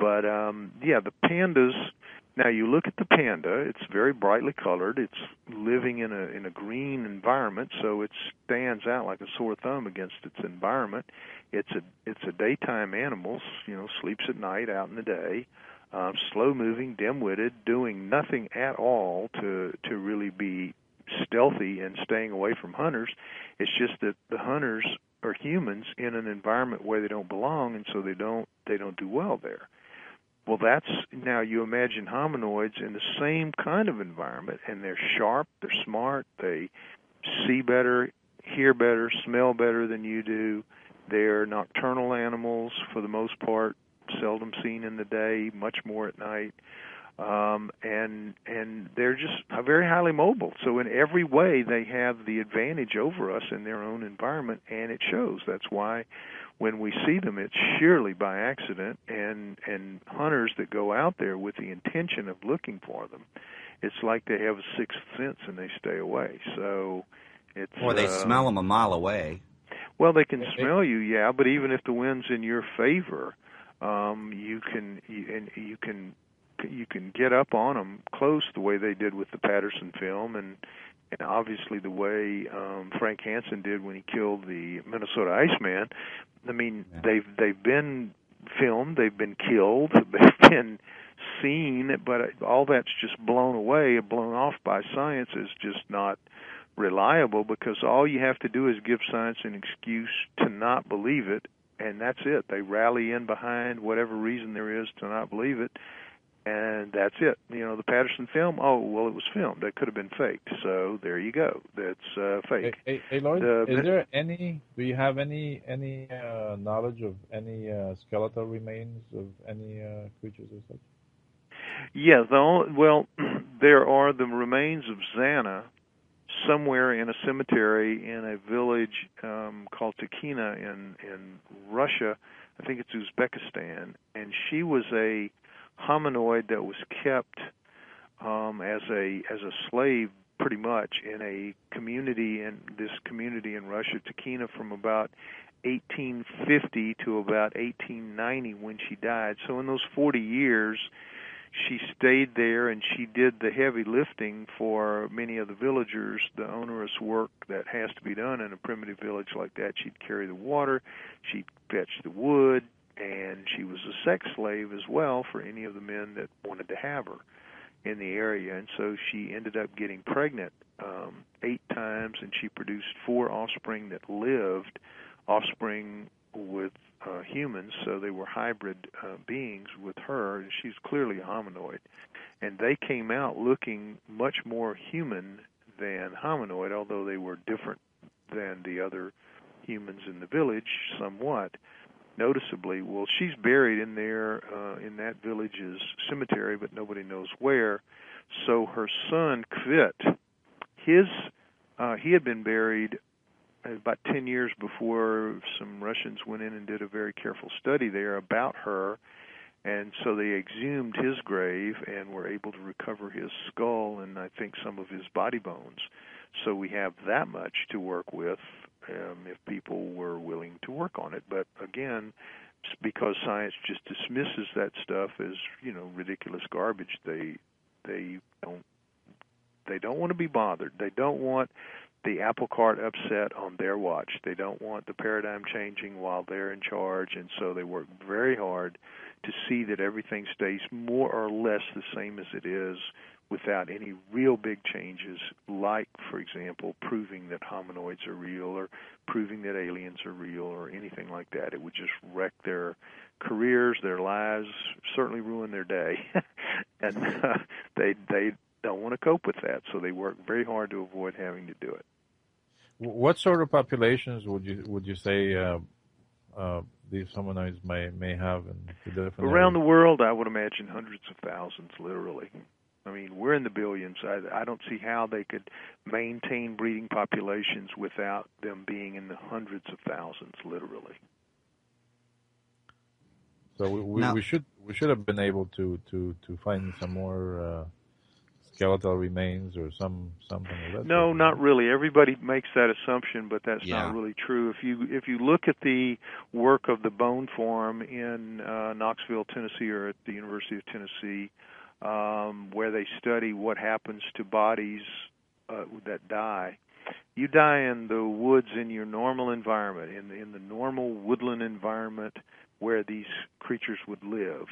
But yeah, the pandas. Now you look at the panda; it's very brightly colored. It's living in a green environment, so it stands out like a sore thumb against its environment. It's a daytime animal, sleeps at night, out in the day, slow moving, dim-witted, doing nothing at all to really be stealthy and staying away from hunters. It's just that the hunters are humans in an environment where they don't belong, and so they don't do well there. Well, now you imagine hominoids in the same kind of environment, and they're sharp, they're smart, they see better, hear better, smell better than you do. They're nocturnal animals for the most part, seldom seen in the day, much more at night. And they're just very highly mobile. So in every way, they have the advantage over us in their own environment, and it shows. That's why when we see them, it's surely by accident, and hunters that go out there with the intention of looking for them, it's like they have a sixth sense and they stay away. So it's or they smell them a mile away. Well, they can smell you, yeah, but even if the wind's in your favor, you can get up on them close the way they did with the Patterson film, and obviously the way Frank Hansen did when he killed the Minnesota Iceman. I mean, yeah. they've been filmed, they've been killed, they've been seen, but all that's just blown away, blown off by science is just not reliable, because all you have to do is give science an excuse to not believe it, and that's it. They rally in behind whatever reason there is to not believe it, and that's it. The Patterson film, oh, well, it was filmed. That could have been faked. So there you go. That's fake. Hey, Lloyd, do you have any knowledge of any skeletal remains of any creatures or such? Yeah, there are the remains of Xana somewhere in a cemetery in a village called Tikhina in Russia. I think it's Uzbekistan. And she was a hominoid that was kept as a slave, pretty much, in a community in Russia, Tikhina, from about 1850 to about 1890 when she died. So in those 40 years, she stayed there, and she did the heavy lifting for many of the villagers, the onerous work that has to be done in a primitive village like that. She'd carry the water, she'd fetch the wood, and she was a sex slave as well for any of the men that wanted to have her in the area. And so she ended up getting pregnant 8 times, and she produced 4 offspring that lived, offspring with humans, so they were hybrid beings with her, and she's clearly a hominoid. And they came out looking much more human than hominoid, although they were different than the other humans in the village somewhat, noticeably. Well, she's buried in there in that village's cemetery, but nobody knows where. So her son, Kvit, he had been buried about 10 years before some Russians went in and did a very careful study there about her, and so they exhumed his grave and were able to recover his skull and I think some of his body bones. So we have that much to work with if people were willing to work on it. But again, because science just dismisses that stuff as ridiculous garbage, they don't want to be bothered. They don't want the apple cart upset on their watch. They don't want the paradigm changing while they're in charge, and so they work very hard to see that everything stays more or less the same as it is without any real big changes, like, for example, proving that hominoids are real or proving that aliens are real or anything like that. It would just wreck their careers, their lives, certainly ruin their day. And they don't want to cope with that, so they work very hard to avoid having to do it. What sort of populations would you say these hominoids may have in the different around areas? the world? I would imagine hundreds of thousands, literally. I mean, we're in the billions. I don't see how they could maintain breeding populations without them being in the hundreds of thousands, literally. So we should have been able to find some more skeletal remains or something like that? No, not really. Everybody makes that assumption, but that's Yeah. not really true. If you look at the work of the Bone Forum in Knoxville, Tennessee, or at the University of Tennessee, where they study what happens to bodies that die, you die in the woods in your normal environment, in the normal woodland environment where these creatures would live.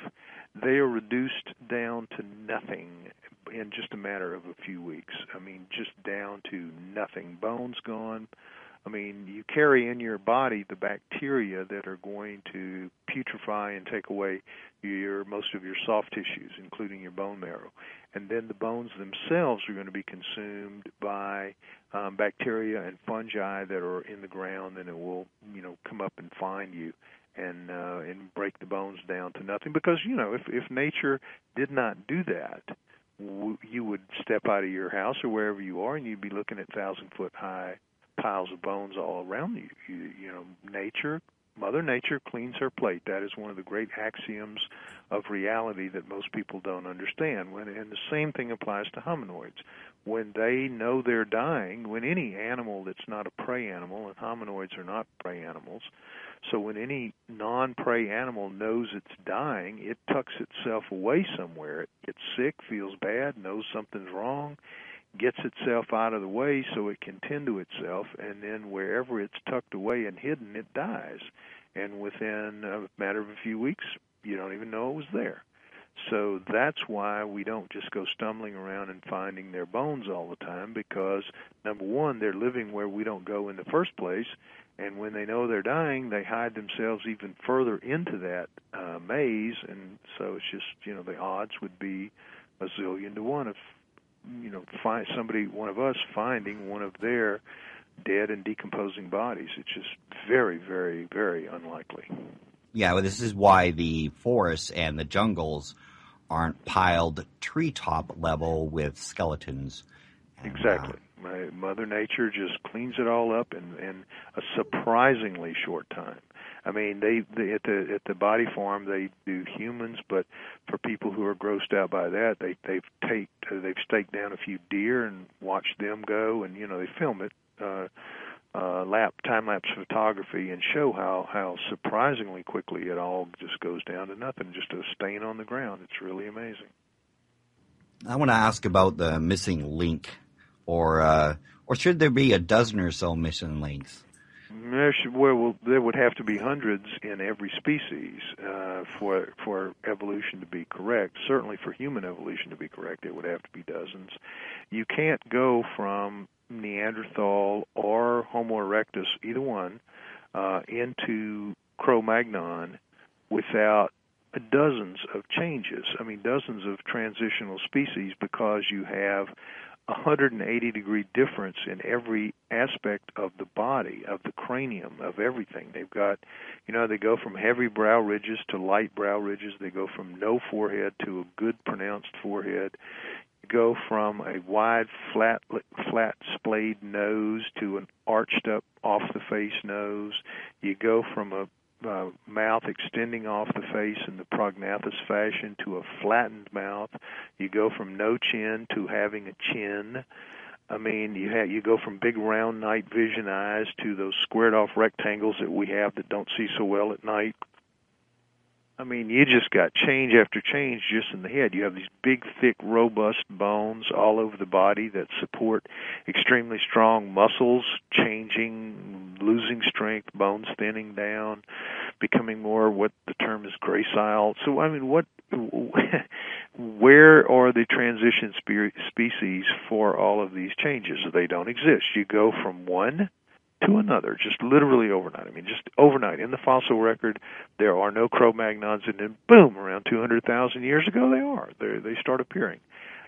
They are reduced down to nothing in just a matter of a few weeks. I mean, just down to nothing. Bones gone. I mean, you carry in your body the bacteria that are going to putrefy and take away most of your soft tissues, including your bone marrow. And then the bones themselves are going to be consumed by bacteria and fungi that are in the ground, and it will, come up and find you and break the bones down to nothing. Because if nature did not do that, you would step out of your house or wherever you are, and you'd be looking at 1,000-foot high piles of bones all around you. Mother Nature cleans her plate. That is one of the great axioms of reality that most people don't understand. And the same thing applies to hominoids. When they know they're dying, when any animal that's not a prey animal, and hominoids are not prey animals, so when any non-prey animal knows it's dying, it tucks itself away somewhere. It gets sick, feels bad, knows something's wrong, gets itself out of the way so it can tend to itself, and then wherever it's tucked away and hidden, it dies. And within a matter of a few weeks, you don't even know it was there. So that's why we don't just go stumbling around and finding their bones all the time, because, number one, they're living where we don't go in the first place, and when they know they're dying, they hide themselves even further into that maze, and so it's just, the odds would be a zillion to one of one of us finding one of their dead and decomposing bodies. It's just very, very, very unlikely. Yeah, well, this is why the forests and the jungles aren't piled treetop level with skeletons. And, exactly. Mother Nature just cleans it all up in a surprisingly short time. I mean, they at the body farm they do humans, but for people who are grossed out by that, they've staked down a few deer and watched them go, and they film it, time-lapse photography, and show how surprisingly quickly it all just goes down to nothing, just a stain on the ground. It's really amazing. I want to ask about the missing link, or should there be a dozen or so missing links? There would have to be hundreds in every species for evolution to be correct. Certainly for human evolution to be correct, it would have to be dozens. You can't go from Neanderthal or Homo erectus, either one, into Cro-Magnon without dozens of changes. I mean, dozens of transitional species, because you have 180-degree difference in every aspect of the body, of the cranium, of everything. They've got, they go from heavy brow ridges to light brow ridges. They go from no forehead to a good pronounced forehead. You go from a wide, flat splayed nose to an arched up off-the-face nose. You go from a mouth extending off the face in the prognathous fashion to a flattened mouth. You go from no chin to having a chin. I mean, you go from big round night vision eyes to those squared off rectangles that we have that don't see so well at night. I mean, you just got change after change just in the head. You have these big, thick, robust bones all over the body that support extremely strong muscles, changing, losing strength, bones thinning down, becoming more what the term is gracile. So, I mean, where are the transition species for all of these changes? They don't exist. You go from one to another, just literally overnight. I mean, just overnight. In the fossil record, there are no Cro-Magnons, and then boom, around 200,000 years ago, they start appearing.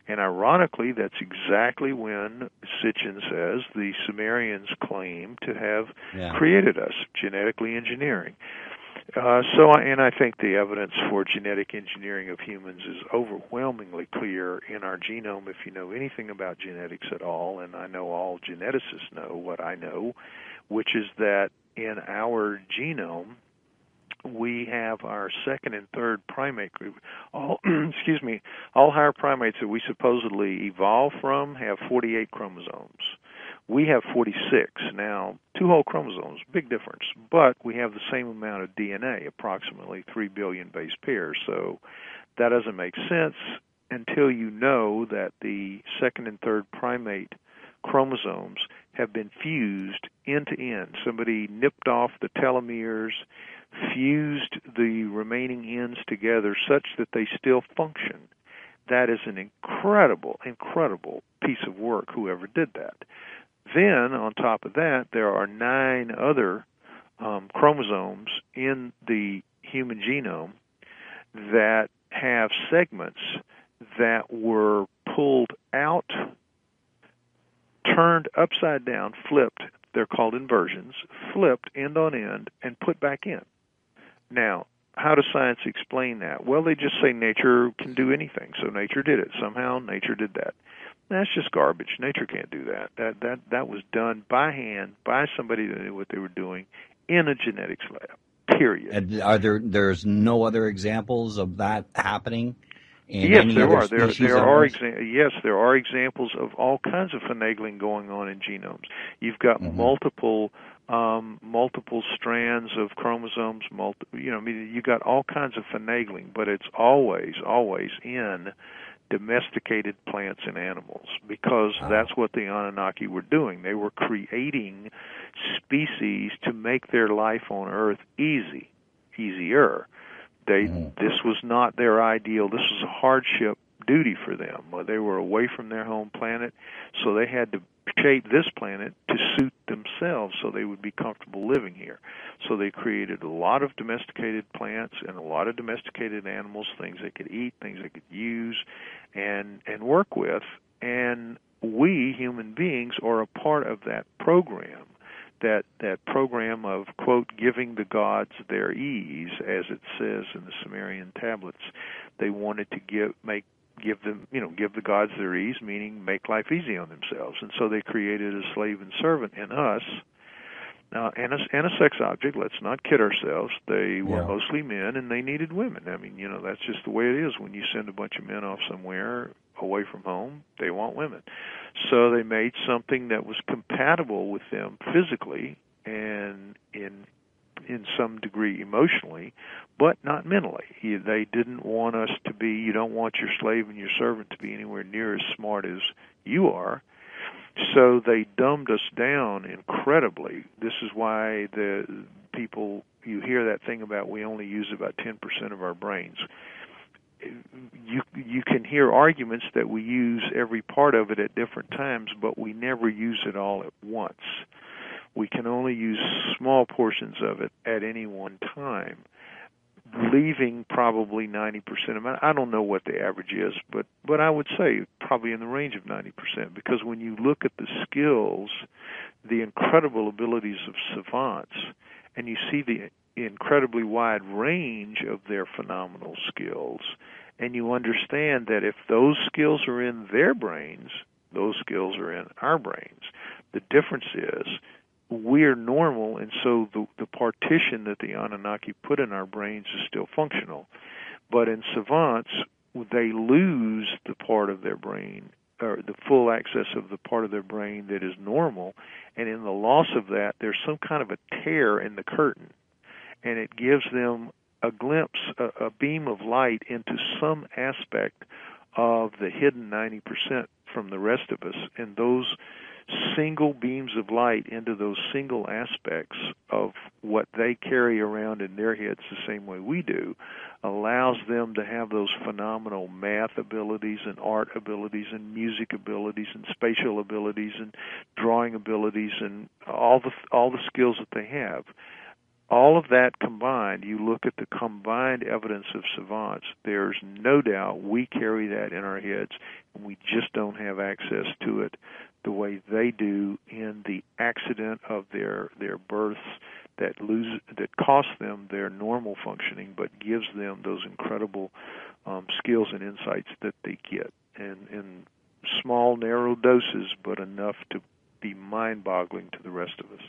And ironically, that's exactly when Sitchin says the Sumerians claim to have created us, genetically engineering. And I think the evidence for genetic engineering of humans is overwhelmingly clear in our genome if you know anything about genetics at all, and I know all geneticists know what I know, which is that in our genome we have our second and third primate group. All, excuse me, all higher primates that we supposedly evolved from have 48 chromosomes. We have 46. Now, 2 whole chromosomes, big difference, but we have the same amount of DNA, approximately 3 billion base pairs. So that doesn't make sense until you know that the second and third primate chromosomes have been fused end to end. Somebody nipped off the telomeres, fused the remaining ends together such that they still function. That is an incredible, incredible piece of work, whoever did that. Then, on top of that, there are 9 other chromosomes in the human genome that have segments that were pulled out, turned upside down, flipped, they're called inversions, flipped end on end, and put back in. Now, how does science explain that? Well, they just say nature can do anything, so nature did it. Somehow nature did that. That's just garbage. Nature can't do that. That was done by hand, by somebody that knew what they were doing in a genetics lab, period. And there's no other examples of that happening? Yes, there are. Yes, there are examples of all kinds of finagling going on in genomes. You've got multiple strands of chromosomes. You got all kinds of finagling, but it's always in domesticated plants and animals, because that's what the Anunnaki were doing. They were creating species to make their life on Earth easier. This was not their ideal. This was a hardship duty for them. They were away from their home planet, so they had to shape this planet to suit themselves so they would be comfortable living here. So they created a lot of domesticated plants and a lot of domesticated animals, things they could eat, things they could use and work with. And we, human beings, are a part of that program. That program of, quote, giving the gods their ease, as it says in the Sumerian tablets. They wanted to give the gods their ease, meaning make life easy on themselves. And so they created a slave and servant in us, and a sex object. Let's not kid ourselves. They were mostly men, and they needed women. I mean, that's just the way it is. When you send a bunch of men off somewhere away from home, they want women. So they made something that was compatible with them physically and in some degree emotionally, but not mentally. They didn't want us to be, you don't want your slave and your servant to be anywhere near as smart as you are. So they dumbed us down incredibly. This is why the people, you hear that thing about we only use about 10% of our brains. You can hear arguments that we use every part of it at different times, but we never use it all at once. We can only use small portions of it at any one time, leaving probably 90% of it. I don't know what the average is, but I would say probably in the range of 90%, because when you look at the skills, the incredible abilities of savants, and you see the incredibly wide range of their phenomenal skills, and you understand that if those skills are in their brains, those skills are in our brains. The difference is we're normal, and so the partition that the Anunnaki put in our brains is still functional. But in savants, they lose the part of their brain, or the full access of the part of their brain that is normal, and in the loss of that, there's some kind of a tear in the curtain, and it gives them a glimpse, a beam of light into some aspect of the hidden 90% from the rest of us, and those single beams of light into those single aspects of what they carry around in their heads the same way we do allows them to have those phenomenal math abilities and art abilities and music abilities and spatial abilities and drawing abilities and all the skills that they have. All of that combined, you look at the combined evidence of savants, there's no doubt we carry that in our heads, and we just don't have access to it the way they do in the accident of their births that cost them their normal functioning, but gives them those incredible skills and insights that they get, and in small, narrow doses, but enough to be mind-boggling to the rest of us.